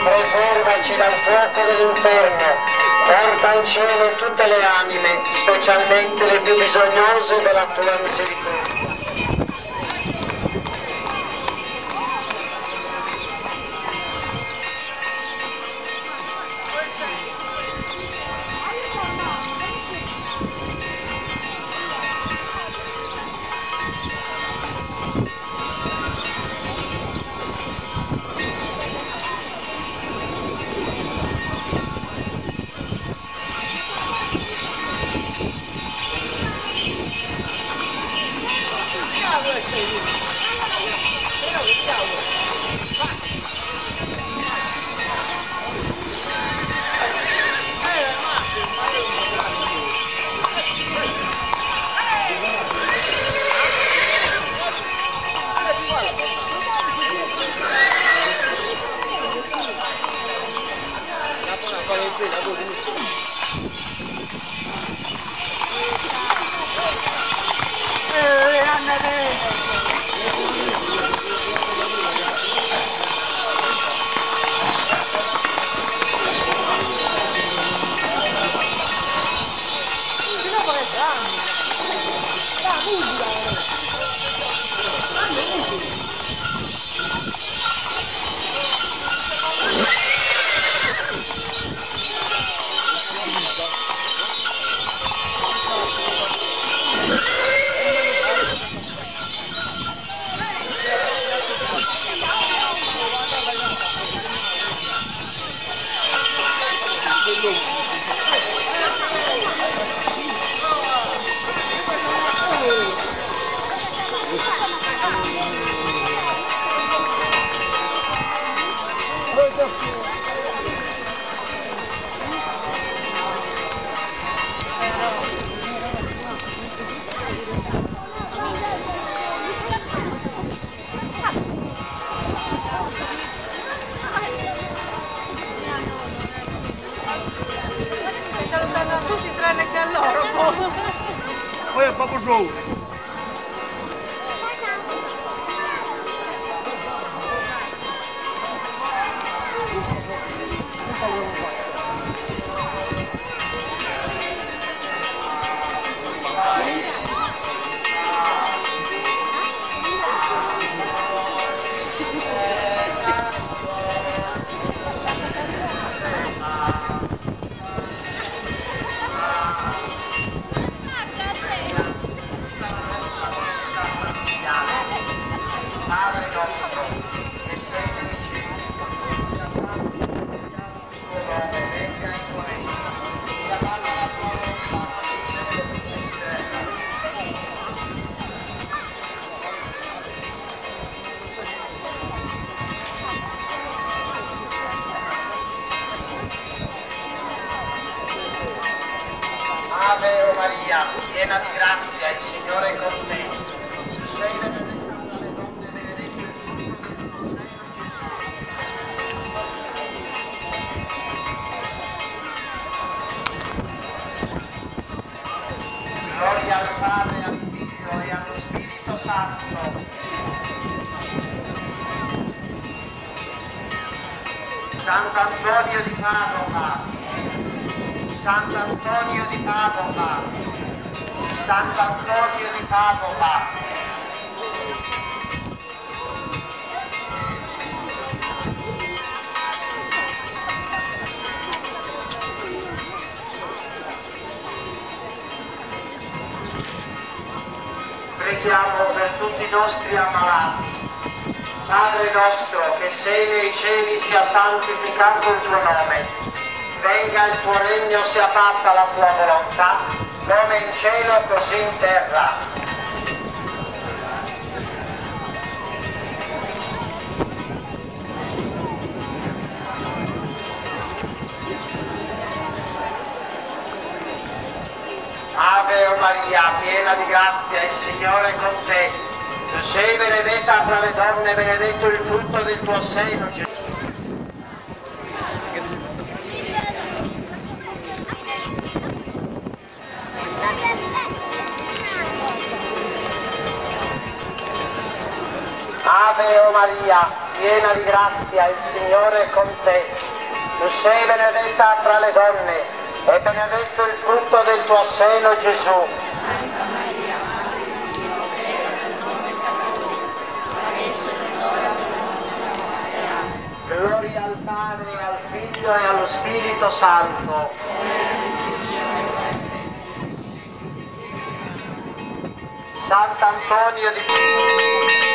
preservaci dal fuoco dell'inferno, porta in cielo tutte le anime, specialmente le più bisognose della tua misericordia. Salutano tutti tranne che a loro. Poi è proprio giù. piena di grazia, il Signore è con te. Tu sei benedetta tra le donne, benedetto il frutto del tuo seno, Gesù. Gloria al Padre, al Figlio e allo Spirito Santo. Sant'Antonio di Padova, Sant'Antonio di Padova, Sant'Antonio di Padova. Preghiamo per tutti i nostri ammalati. Padre nostro che sei nei cieli, sia santificato il tuo nome. Venga il tuo regno, sia fatta la tua volontà, come in cielo così in terra. Ave Maria, piena di grazia, il Signore è con te. Tu sei benedetta tra le donne, benedetto il frutto del tuo seno, Gesù. Ave Maria, piena di grazia, il Signore è con te. Tu sei benedetta tra le donne e benedetto il frutto del tuo seno, Gesù. Gloria al Padre, al Figlio e allo Spirito Santo. Sant'Antonio di